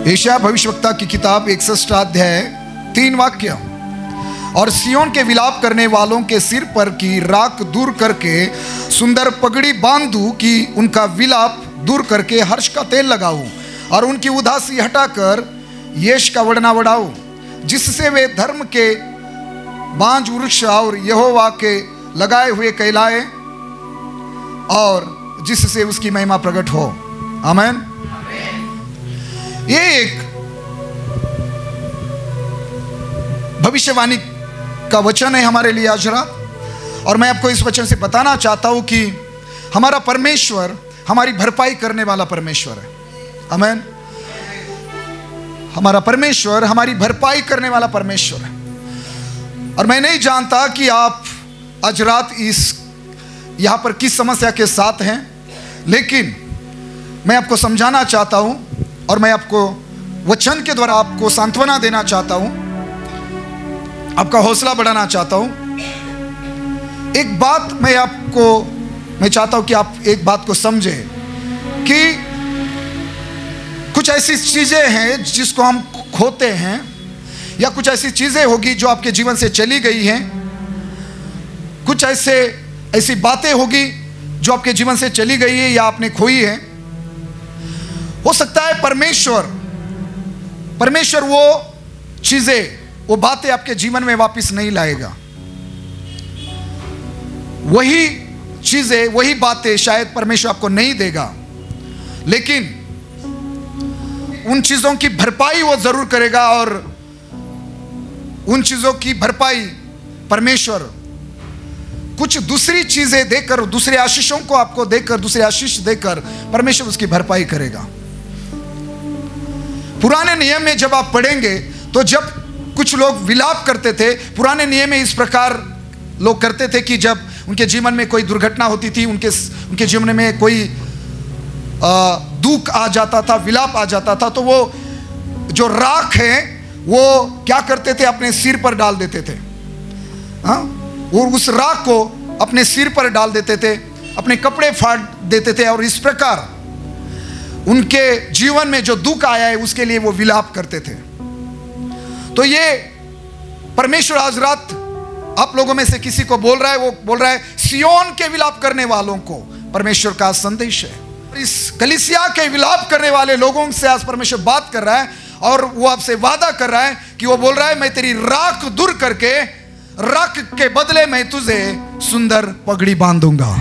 यशायाह भविष्यवक्ता की किताब 61 अध्याय 3 वाक्य। और सियोन के विलाप करने वालों के सिर पर की राख दूर करके सुंदर पगड़ी बांधूं कि उनका विलाप दूर करके हर्ष का तेल लगाऊं और उनकी उदासी हटाकर यश का वड़ना बढ़ाऊं, जिससे वे धर्म के बांझ वृक्ष और यहोवा के लगाए हुए कहलाए और जिससे उसकी महिमा प्रकट हो। आमीन। ये एक भविष्यवाणी का वचन है हमारे लिए आज रात, और मैं आपको इस वचन से बताना चाहता हूं कि हमारा परमेश्वर हमारी भरपाई करने वाला परमेश्वर है। आमीन। हमारा परमेश्वर हमारी भरपाई करने वाला परमेश्वर है। और मैं नहीं जानता कि आप आज रात यहां पर किस समस्या के साथ हैं, लेकिन मैं आपको समझाना चाहता हूं और मैं आपको वचन के द्वारा आपको सांत्वना देना चाहता हूं, आपका हौसला बढ़ाना चाहता हूं। एक बात मैं चाहता हूं कि आप एक बात को समझें कि कुछ ऐसी चीजें हैं जिसको हम खोते हैं, या कुछ ऐसी चीजें होगी जो आपके जीवन से चली गई हैं, कुछ ऐसी बातें होगी जो आपके जीवन से चली गई है या आपने खोई है। हो सकता है परमेश्वर वो चीजें, वो बातें आपके जीवन में वापस नहीं लाएगा। वही चीजें, वही बातें शायद परमेश्वर आपको नहीं देगा, लेकिन उन चीजों की भरपाई वो जरूर करेगा। और उन चीजों की भरपाई परमेश्वर कुछ दूसरी चीजें देकर, दूसरे आशीषों को आपको देकर, दूसरे आशीष देकर परमेश्वर उसकी भरपाई करेगा। पुराने नियम में जब आप पढ़ेंगे तो जब कुछ लोग विलाप करते थे, पुराने नियम में इस प्रकार लोग करते थे कि जब उनके जीवन में कोई दुर्घटना होती थी, उनके जीवन में कोई दुख आ जाता था, विलाप आ जाता था, तो वो जो राख है वो क्या करते थे, अपने सिर पर डाल देते थे। वो उस राख को अपने सिर पर डाल देते थे, अपने कपड़े फाड़ देते थे, और इस प्रकार उनके जीवन में जो दुख आया है उसके लिए वो विलाप करते थे। तो ये परमेश्वर आज रात आप लोगों में से किसी को बोल रहा है, वो बोल रहा है सियोन के विलाप करने वालों को परमेश्वर का संदेश है। इस कलीसिया के विलाप करने वाले लोगों से आज परमेश्वर बात कर रहा है, और वो आपसे वादा कर रहा है कि वो बोल रहा है मैं तेरी राख दूर करके, राख के बदले मैं तुझे सुंदर पगड़ी बांधूंगा।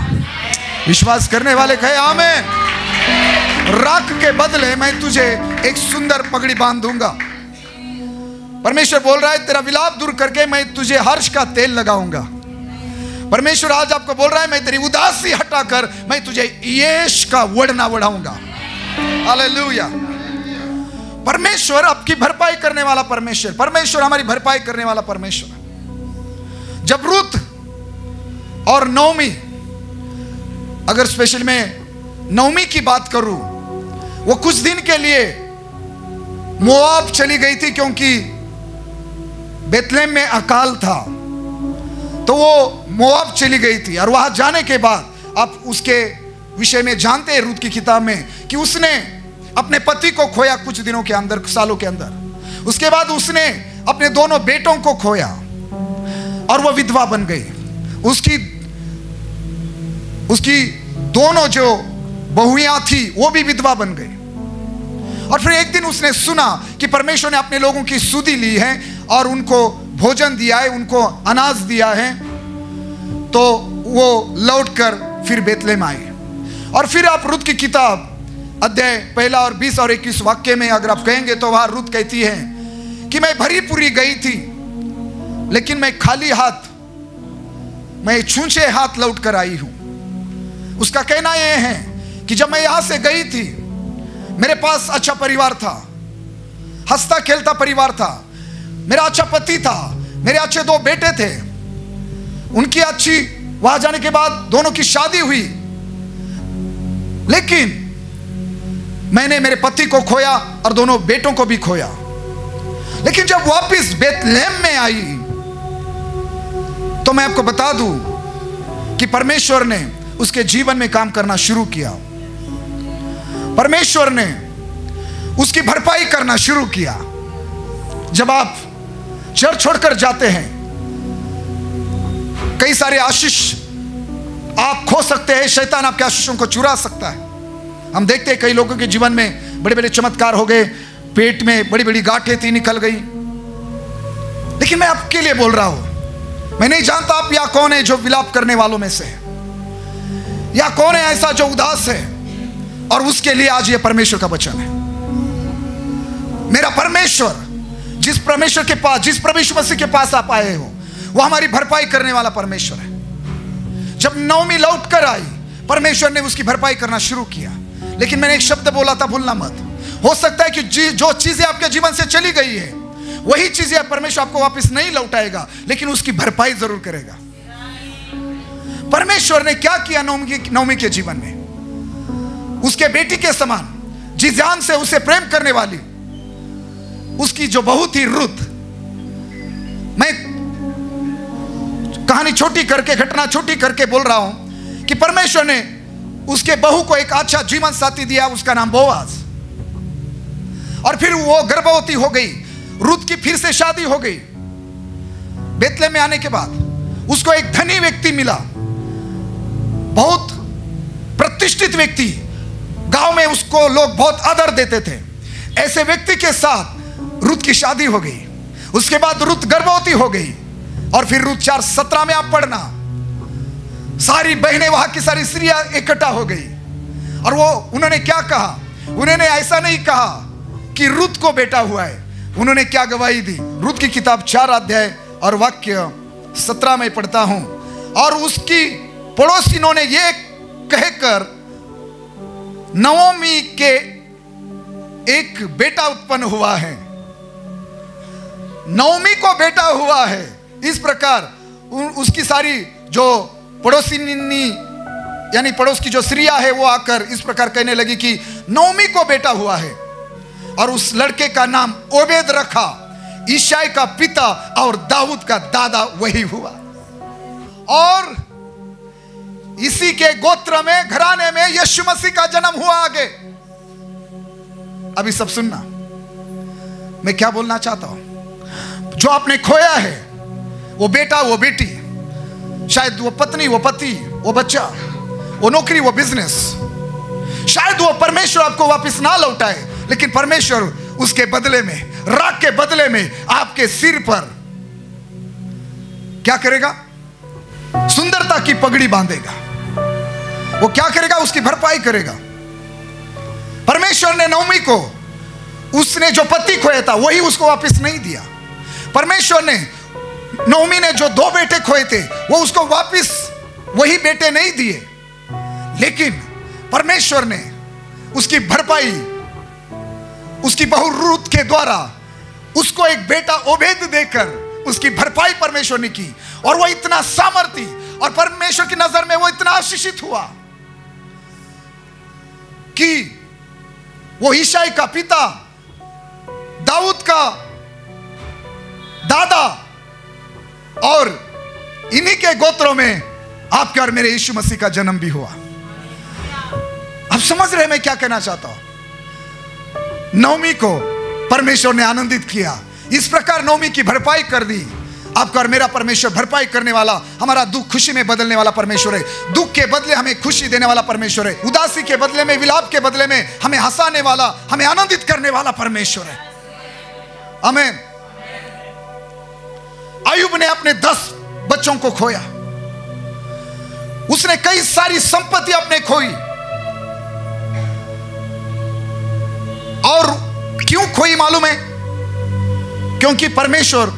विश्वास करने वाले कहे आमीन। राख के बदले मैं तुझे एक सुंदर पगड़ी बांधूंगा। परमेश्वर बोल रहा है तेरा विलाप दूर करके मैं तुझे हर्ष का तेल लगाऊंगा। परमेश्वर आज आपको बोल रहा है मैं तेरी उदासी हटाकर मैं तुझे यश का वड़ना बढ़ाऊंगा। हालेलुया। परमेश्वर आपकी भरपाई करने वाला परमेश्वर, परमेश्वर हमारी भरपाई करने वाला परमेश्वर। जब रूत और नौमी, अगर स्पेशल में नौमी की बात करूं, वो कुछ दिन के लिए मोआब चली गई थी क्योंकि बेतलेहम में अकाल था, तो वो मोआब चली गई थी। और वहां जाने के बाद आप उसके विषय में जानते हैं रूत की किताब में कि उसने अपने पति को खोया कुछ दिनों के अंदर, सालों के अंदर। उसके बाद उसने अपने दोनों बेटों को खोया और वो विधवा बन गई। उसकी दोनों जो बहुएं थी वो भी विधवा बन गई। और फिर एक दिन उसने सुना कि परमेश्वर ने अपने लोगों की सुधि ली है और उनको भोजन दिया है, उनको अनाज दिया है, तो वो लौटकर फिर बेतलेहम आई। और फिर आप रूत की किताब अध्याय 1 और 20 और 21 वाक्य में अगर आप कहेंगे तो वहां रूत कहती है कि मैं भरी पूरी गई थी लेकिन मैं खाली हाथ, मैं छूछे हाथ लौट कर आई हूं। उसका कहना यह है कि जब मैं यहां से गई थी मेरे पास अच्छा परिवार था, हंसता खेलता परिवार था, मेरा अच्छा पति था, मेरे अच्छे 2 बेटे थे, उनकी अच्छी, वहां जाने के बाद दोनों की शादी हुई, लेकिन मैंने मेरे पति को खोया और दोनों बेटों को भी खोया। लेकिन जब वापस बेतलेहम में आई तो मैं आपको बता दूं कि परमेश्वर ने उसके जीवन में काम करना शुरू किया। परमेश्वर ने उसकी भरपाई करना शुरू किया। जब आप चर्च छोड़कर जाते हैं, कई सारे आशीष आप खो सकते हैं, शैतान आपके आशीषों को चुरा सकता है। हम देखते हैं कई लोगों के जीवन में बड़े बड़े चमत्कार हो गए, पेट में बड़ी बड़ी गांठें थी निकल गई। लेकिन मैं आपके लिए बोल रहा हूं, मैं नहीं जानता आप या कौन है जो विलाप करने वालों में से है, या कौन है ऐसा जो उदास है, और उसके लिए आज ये परमेश्वर का वचन है। मेरा परमेश्वर, जिस परमेश्वर के पास, जिस प्रभु यीशु मसीह के पास आप आए हो, वो हमारी भरपाई करने वाला परमेश्वर है। जब नौमी लौट कर आई, परमेश्वर ने उसकी भरपाई करना शुरू किया। लेकिन मैंने एक शब्द बोला था, भूलना मत। हो सकता है कि जो चीजें आपके जीवन से चली गई है, वही चीजें परमेश्वर आपको वापस नहीं लौटाएगा, लेकिन उसकी भरपाई जरूर करेगा। परमेश्वर ने क्या किया नौमी के जीवन में? उसके बेटी के समान, जिस जान से उसे प्रेम करने वाली उसकी जो बहू थी रुत। मैं कहानी छोटी करके, घटना छोटी करके बोल रहा हूं कि परमेश्वर ने उसके बहू को एक अच्छा जीवन साथी दिया, उसका नाम बोआज। और फिर वो गर्भवती हो गई। रुत की फिर से शादी हो गई। बेतलेहम में आने के बाद उसको एक धनी व्यक्ति मिला, बहुत प्रतिष्ठित व्यक्ति, गांव में उसको लोग बहुत आदर देते थे। ऐसे व्यक्ति के साथ रुत की शादी हो गई। उसके बाद रुत गर्भवती हो गई। और फिर रुत 4:17 में आप पढ़ना, सारी बहनें, वहां की सारी स्त्रियां इकट्ठा हो गई। और वो उन्होंने क्या कहा? उन्होंने ऐसा नहीं कहा कि रुत को बेटा हुआ है। उन्होंने क्या गवाही दी? रुत की किताब 4 अध्याय और वाक्य 17 में पढ़ता हूं, और उसकी पड़ोसिनों ने ये कहकर नओमी के एक बेटा उत्पन्न हुआ है, नओमी को बेटा हुआ है। इस प्रकार उसकी सारी जो पड़ोसिनी, यानी पड़ोस की जो स्त्रियां है, वो आकर इस प्रकार कहने लगी कि नओमी को बेटा हुआ है। और उस लड़के का नाम ओबेद रखा। ईशाई का पिता और दाऊद का दादा वही हुआ। और इसी के गोत्र में, घराने में यीशु मसीह का जन्म हुआ आगे। अभी सब सुनना, मैं क्या बोलना चाहता हूं। जो आपने खोया है, वो बेटा, वो बेटी, शायद वो पत्नी, वो पति, वो बच्चा, वो नौकरी, वो बिजनेस, शायद वो परमेश्वर आपको वापस ना लौटाए, लेकिन परमेश्वर उसके बदले में, राख के बदले में आपके सिर पर क्या करेगा? सुंदरता की पगड़ी बांधेगा। वो क्या करेगा? उसकी भरपाई करेगा। परमेश्वर ने नओमी को, उसने जो पति खोया था वही उसको वापस नहीं दिया। परमेश्वर ने, नओमी ने जो 2 बेटे खोए थे, वो उसको वापस वही बेटे नहीं दिए, लेकिन परमेश्वर ने उसकी भरपाई उसकी बहू रूत के द्वारा उसको एक बेटा ओबेद देकर उसकी भरपाई परमेश्वर ने की। और वो इतना सामर्थी, और परमेश्वर की नजर में वो इतना आशीषित हुआ कि वो ईशाई का पिता, दाऊद का दादा, और इन्हीं के गोत्रों में आपके और मेरे यीशु मसीह का जन्म भी हुआ। आप समझ रहे हैं मैं क्या कहना चाहता हूं? नओमी को परमेश्वर ने आनंदित किया। इस प्रकार नओमी की भरपाई कर दी। आपका और मेरा परमेश्वर भरपाई करने वाला, हमारा दुख खुशी में बदलने वाला परमेश्वर है। दुख के बदले हमें खुशी देने वाला परमेश्वर है। उदासी के बदले में, विलाप के बदले में हमें हंसाने वाला, हमें आनंदित करने वाला परमेश्वर है। आमीन। अय्यूब ने अपने 10 बच्चों को खोया। उसने कई सारी संपत्ति अपने खोई। और क्यों खोई मालूम है? क्योंकि परमेश्वर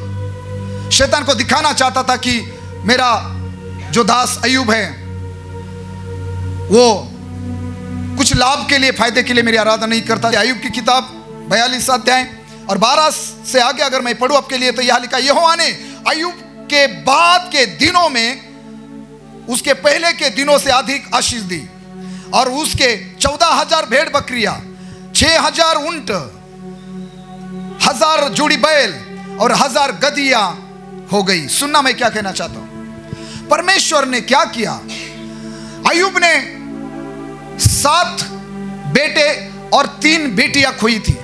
शैतान को दिखाना चाहता था कि मेरा जो दास अय्यूब है, वो कुछ लाभ के लिए, फायदे के लिए मेरी आराधना नहीं करता। अय्यूब की किताब 42 अध्याय और 12 से आगे अगर मैं पढ़ूं आपके लिए, तो यह लिखा, यहोवा ने अय्यूब के बाद के दिनों में उसके पहले के दिनों से अधिक आशीष दी। और उसके 14,000 भेड़ बकरियां, 6,000 ऊंट, 1,000 जोड़ी बैल और 1,000 गधियां हो गई। सुनना मैं क्या कहना चाहता हूं। परमेश्वर ने क्या किया? अय्यूब ने 7 बेटे और 3 बेटियां खोई थी।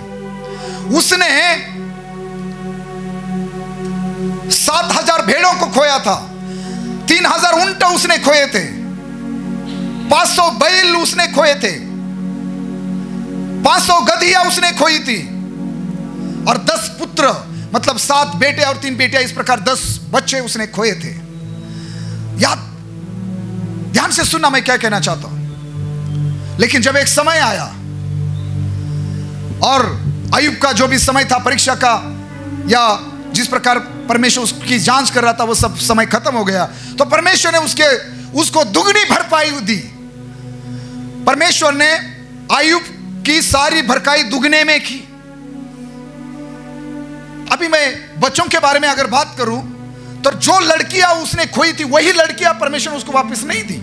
उसने 7,000 भेड़ों को खोया था, 3,000 ऊंट उसने खोए थे, 500 बैल उसने खोए थे, 500 गधिया उसने खोई थी, और 10 पुत्र मतलब 7 बेटे और 3 बेटियां, इस प्रकार 10 बच्चे उसने खोए थे। याद ध्यान से सुनना मैं क्या कहना चाहता हूं। लेकिन जब एक समय आया और अय्यूब का जो भी समय था परीक्षा का, या जिस प्रकार परमेश्वर उसकी जांच कर रहा था, वो सब समय खत्म हो गया, तो परमेश्वर ने उसको दुगनी भरपाई दी। परमेश्वर ने अय्यूब की सारी भरपाई दुगने में की। अभी मैं बच्चों के बारे में अगर बात करूं तो जो लड़कियां उसने खोई थी वही लड़कियां परमेश्वर ने उसको वापस नहीं दी।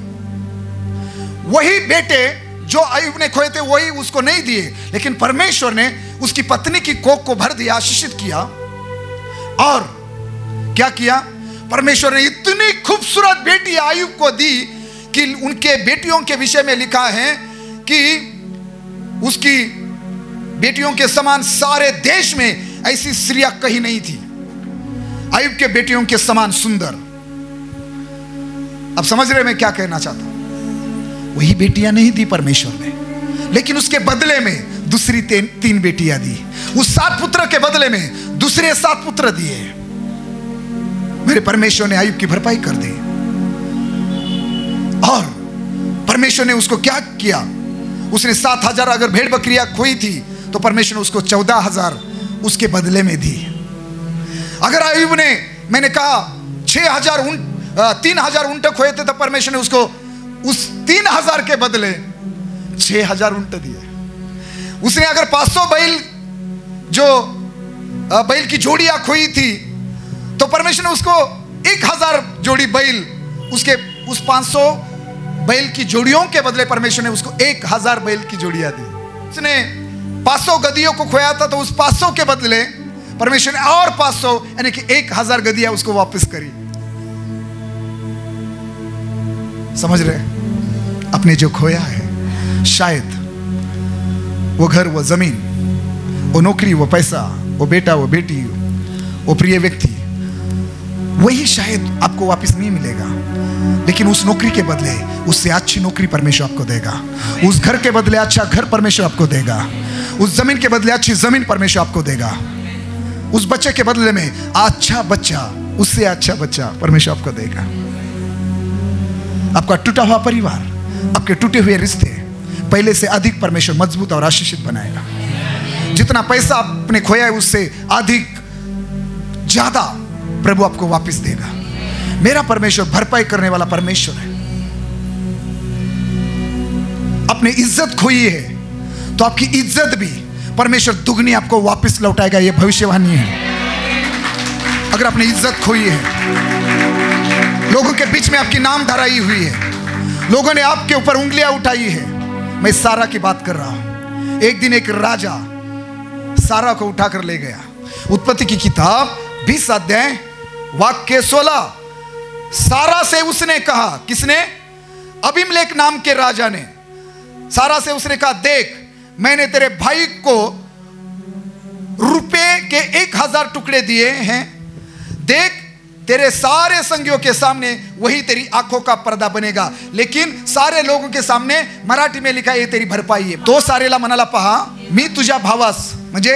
वही बेटे जो अय्यूब ने खोए थे वही उसको नहीं दिए, लेकिन परमेश्वर ने उसकी पत्नी की कोख को भर दिया, आशीषित किया। और क्या किया? परमेश्वर ने इतनी खूबसूरत बेटी अय्यूब को दी कि उनके बेटियों के विषय में लिखा है कि उसकी बेटियों के समान सारे देश में ऐसी स्त्रियां कहीं नहीं थी, अय्यूब के बेटियों के समान सुंदर। अब समझ रहे मैं क्या कहना चाहता हूं? वही बेटियां नहीं दी परमेश्वर ने, लेकिन उसके बदले में दूसरी 3 बेटियां दी। उस 7 पुत्र के बदले में दूसरे 7 पुत्र दिए। मेरे परमेश्वर ने अय्यूब की भरपाई कर दी। और परमेश्वर ने उसको क्या किया? उसने 7,000 अगर भेड़ बकरियां खोई थी तो परमेश्वर ने उसको 14,000 उसके बदले में दी। अगर अय्यूब ने, मैंने कहा 3,000 ऊंट खोए थे, तो परमेश्वर ने उसको उस 3,000 के बदले 6,000 ऊंट दिए। उसने अगर 500 बैल जो बैल की जोड़ियां खोई थी, तो परमेश्वर ने उसको 1,000 जोड़ी बैल, उसके उस 500 बैल की जोड़ियों के बदले परमेश्वर ने उसको 1,000 बैल की जोड़ियां दी। उसने 500 गधियों को खोया था, तो उस 500 के बदले परमेश्वर ने और 500 यानी कि 1,000 गधियां उसको वापस करी। समझ रहे? अपने जो खोया है, शायद वो घर, वो जमीन, वो नौकरी, वो पैसा, वो बेटा, वो बेटी, वो प्रिय व्यक्ति, वही शायद आपको वापस नहीं मिलेगा, लेकिन उस नौकरी के बदले उससे अच्छी नौकरी परमेश्वर आपको देगा। उस घर के बदले अच्छा घर परमेश्वर आपको देगा। उस जमीन के बदले अच्छी जमीन परमेश्वर आपको देगा। उस बच्चे के बदले में अच्छा बच्चा, उससे अच्छा बच्चा परमेश्वर आपको देगा। आपका टूटा हुआ परिवार, आपके टूटे हुए रिश्ते पहले से अधिक परमेश्वर मजबूत और आशीषित बनाएगा। जितना पैसा आपने खोया है उससे अधिक ज्यादा प्रभु आपको वापस देगा। मेरा परमेश्वर भरपाई करने वाला परमेश्वर है। अपनी इज्जत खोई है तो आपकी इज्जत भी परमेश्वर दुगनी आपको वापस लौटाएगा, यह भविष्यवाणी है। अगर आपने इज्जत खोई है, लोगों के बीच में आपकी नाम धराई हुई है, लोगों ने आपके ऊपर उंगलियां उठाई है, मैं सारा की बात कर रहा हूं। एक दिन एक राजा सारा को उठाकर ले गया। उत्पत्ति की किताब 20 अध्याय वाक्य 16। सारा से उसने कहा, किसने? अबीमेलेक नाम के राजा ने सारा से उसने कहा, देख मैंने तेरे भाई को रुपए के 1,000 टुकड़े दिए हैं, देख तेरे सारे संगियों के सामने वही तेरी आंखों का पर्दा बनेगा, लेकिन सारे लोगों के सामने, मराठी में लिखा है ये तेरी भरपाई है। तो सारेला म्हणाला, पहा मी तुझ्या भावास म्हणजे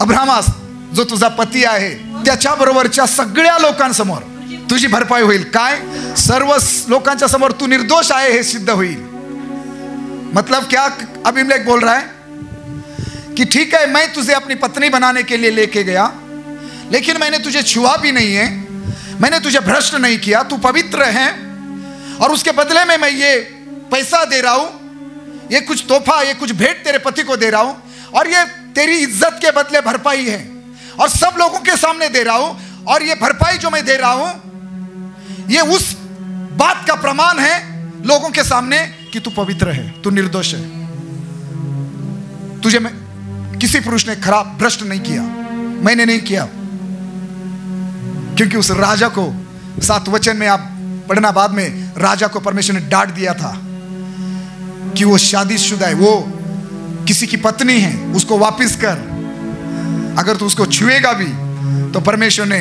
अब्राहमास जो तुझा पती आहे त्याच्याबरोबरच्या सगळ्या लोकांसमोर तुझी भरपाई होईल। काय? सर्व लोकांच्या समोर तू निर्दोष आहे हे सिद्ध होईल। मतलब क्या अबीमेलेक बोल रहा है कि ठीक है, मैं तुझे अपनी पत्नी बनाने के लिए लेके गया, लेकिन मैंने तुझे छुआ भी नहीं है, मैंने तुझे भ्रष्ट नहीं किया, तू पवित्र है, और उसके बदले में मैं ये पैसा दे रहा हूं, ये कुछ तोहफा, ये कुछ भेंट तेरे पति को दे रहा हूं, और ये तेरी इज्जत के बदले भरपाई है, और सब लोगों के सामने दे रहा हूं, और ये भरपाई जो मैं दे रहा हूं ये उस बात का प्रमाण है लोगों के सामने कि तू पवित्र है, तू निर्दोष है, तुझे मैं किसी पुरुष ने खराब भ्रष्ट नहीं किया, मैंने नहीं किया। क्योंकि उस राजा को 7 वचन में आप पढ़ना, बाद में राजा को परमेश्वर ने डांट दिया था कि वो शादीशुदा है, वो किसी की पत्नी है, उसको वापस कर। अगर तू उसको छुएगा भी तो परमेश्वर ने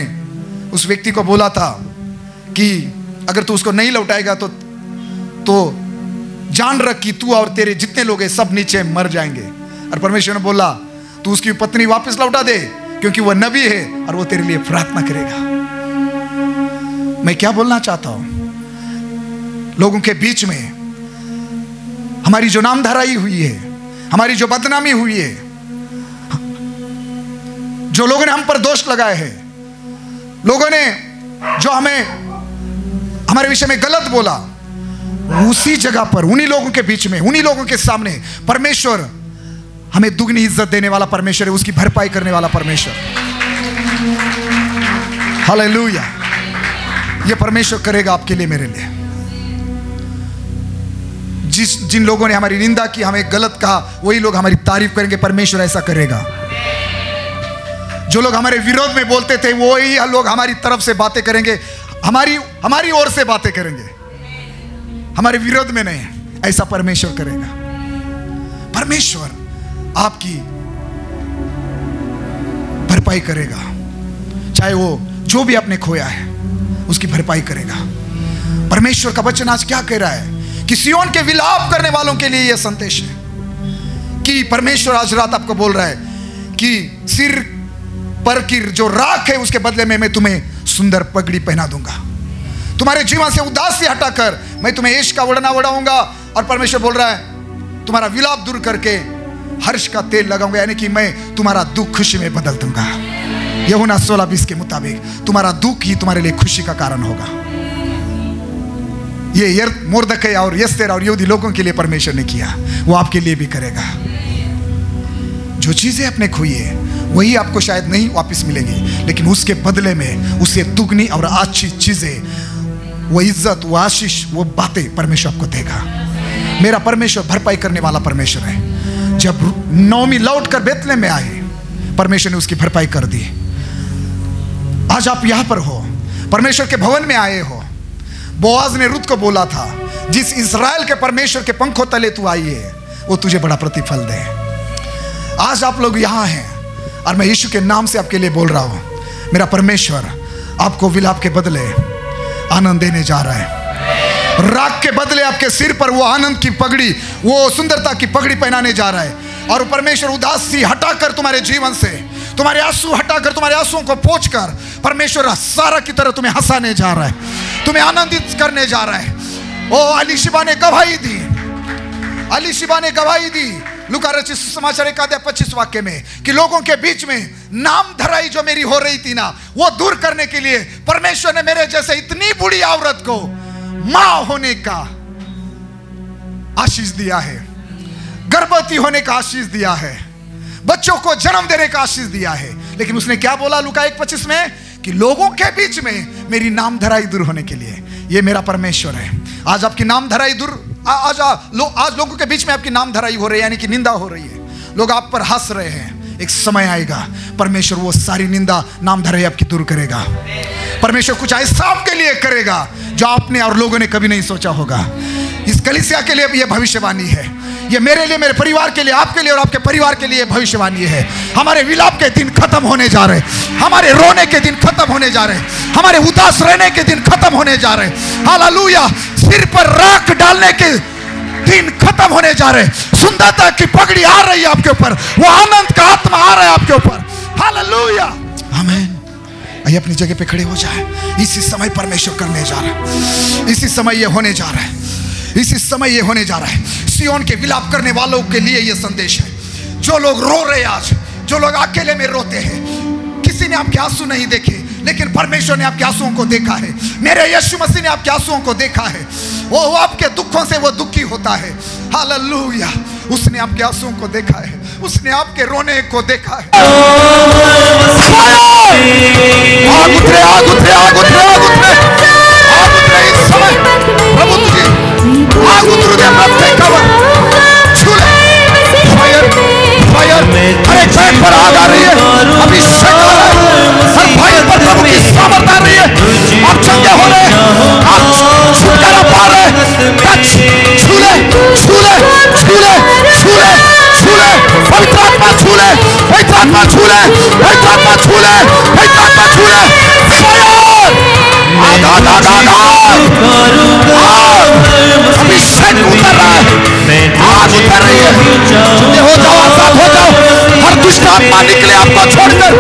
उस व्यक्ति को बोला था कि अगर तू उसको नहीं लौटाएगा तो जान रख कि तू और तेरे जितने लोग हैं सब नीचे मर जाएंगे। और परमेश्वर ने बोला तू उसकी पत्नी वापस लौटा दे, क्योंकि वह नबी है और वो तेरे लिए प्रार्थना करेगा। मैं क्या बोलना चाहता हूं, लोगों के बीच में हमारी जो नामधराई हुई है, हमारी जो बदनामी हुई है, जो लोगों ने हम पर दोष लगाए हैं, लोगों ने जो हमारे विषय में गलत बोला, उसी जगह पर, उन्हीं लोगों के बीच में, उन्हीं लोगों के सामने परमेश्वर हमें दुगनी इज्जत देने वाला परमेश्वर है, उसकी भरपाई करने वाला परमेश्वर। हालेलुया। ये परमेश्वर करेगा आपके लिए, मेरे लिए। जिन लोगों ने हमारी निंदा की, हमें गलत कहा, वही लोग हमारी तारीफ करेंगे। परमेश्वर ऐसा करेगा। जो लोग हमारे विरोध में बोलते थे, वही लोग हमारी तरफ से बातें करेंगे, हमारी ओर से बातें करेंगे, हमारे विरोध में नहीं। ऐसा परमेश्वर करेगा। परमेश्वर आपकी भरपाई करेगा, चाहे वो जो भी आपने खोया है उसकी भरपाई करेगा। परमेश्वर का वचन आज क्या कह रहा है कि सिय्योन के विलाप करने वालों के लिए यह संदेश है कि परमेश्वर आज रात आपको बोल रहा है कि सिर पर की जो राख है उसके बदले में मैं तुम्हें सुंदर पगड़ी पहना दूंगा। तुम्हारे जीवन से उदासी हटाकर मैं तुम्हें यश का ओढ़ना ओढ़ाऊंगा। और परमेश्वर बोल रहा है तुम्हारा विलाप दूर करके हर्ष का तेल लगाऊंगा, यानी कि मैं तुम्हारा दुख खुशी में बदल दूंगा। यूहन्ना 16:20 के मुताबिक तुम्हारा दुख ही तुम्हारे लिए खुशी का कारण होगा। ये मोर्दकै और यस्तेर और यहूदी लोगों के लिए परमेश्वर ने किया, वो आपके लिए भी करेगा। जो चीजें आपने खोई है वही आपको शायद नहीं वापस मिलेगी, लेकिन उसके बदले में उसे दुगनी और अच्छी चीजें, वो इज्जत, वो आशीष, वो बातें परमेश्वर आपको देगा। मेरा परमेश्वर भरपाई करने वाला परमेश्वर है। जब नौमी लौटकर बेतलेहम में आए, परमेश्वर ने उसकी भरपाई कर दी। आज आप यहां पर हो, परमेश्वर के भवन में आए हो। बोआज ने रुत को बोला था, जिस इस्राएल के परमेश्वर के पंखों तले तू आई है, वो तुझे बड़ा प्रतिफल दे। आज आप लोग यहां हैं और मैं यीशु के नाम से आपके लिए बोल रहा हूं, मेरा परमेश्वर आपको विलाप के बदले आनंद देने जा रहा है। राख के बदले आपके सिर पर वो आनंद की पगड़ी, वो सुंदरता की पगड़ी पहनाने जा रहा है। और परमेश्वर उदासी हटाकर तुम्हारे जीवन से, तुम्हारे आंसू हटाकर, तुम्हारे आंसुओं को पोंछकर परमेश्वर सारा की तरह तुम्हें हंसाने जा रहा है, तुम्हें आनंदित करने जा रहा है। ओ एलीशिबा ने गवाही दी, एलीशिबा ने गवाही दी लूका रचित सुसमाचार 1:25 वाक्य में कि लोगों के बीच में नाम धराई जो मेरी हो रही थी ना, वो दूर करने के लिए परमेश्वर ने मेरे जैसे इतनी बुरी औरत को मां होने का आशीष दिया है, गर्भवती होने का आशीष दिया है, बच्चों को जन्म देने का आशीष दिया है। लेकिन उसने क्या बोला लूका 1:25 में कि लोगों के बीच में मेरी नाम धराई दूर होने के लिए। ये मेरा परमेश्वर है। आज आपकी नाम धराई दूर, आज लोगों के बीच में आपकी नाम धराई हो रही है, यानी कि निंदा हो रही है, लोग आप पर हंस रहे हैं। एक समय आएगा परमेश्वर वो सारी निंदा, नाम धराई आपकी दूर करेगा। परमेश्वर कुछ ऐसा आपके लिए करेगा जो आपने और लोगों ने कभी नहीं सोचा होगा। इस कलीसिया के लिए भी यह भविष्यवाणी है, ये मेरे लिए, मेरे परिवार के लिए, आपके लिए और आपके परिवार के लिए भविष्यवाणी है। हमारे विलाप के दिन खत्म होने जा रहे, हमारे रोने के दिन खत्म होने जा रहे, हमारे उदास रहने के दिन खत्म होने जा रहे। हालेलुया। सिर पर राख डालने के दिन खत्म होने जा रहे, सुंदरता की पगड़ी आ रही है आपके ऊपर, वो आनंद का आत्मा आ रहा है आपके ऊपर। हालेलुया। आमीन। आइए अपनी जगह पे खड़े हो जाए। इसी समय परमेश्वर करने जा रहा है, इसी समय ये होने जा रहा है, इसी समय ये होने जा रहा है। सिय्योन के विलाप करने वालों के लिए ये संदेश है। जो लोग रो रहे आज, जो लोग अकेले में रोते हैं, किसी ने आपके आंसू नहीं देखे, लेकिन परमेश्वर ने आपके आंसुओं को देखा है। मेरे यीशु मसीह ने आपके आंसुओं को देखा है। वो आपके दुखों से वो दुखी होता है। हालेलुया। उसने आपके आंसुओं को देखा है, उसने आपके रोने को देखा है। आग उतरे, आग उतरे, आग उतरे, आग उतरे, आग उतरे इस समय। प्रभु तुझे आग उतर दे, अपने कवर छू ले। फायर, फायर, हर एक बैग पर आग आ रही है, अभिषेक आ रहा है, हर फायर पर प्रभु की सामर्थ आ रही है। आप चंगे हो रहे, आप छुटकारा पा रहे। टच, छू ले, छू ले, छू ले, छू ले, छू ले। छू ले, पवित्र आत्मा छू ले, पवित्र आत्मा छू ले। अभिषेक उतर रहा है, आग उतर रही है। हो जाओ, आजाद हो जाओ, हर दुष्ट आत्मा निकले आपका छोड़कर।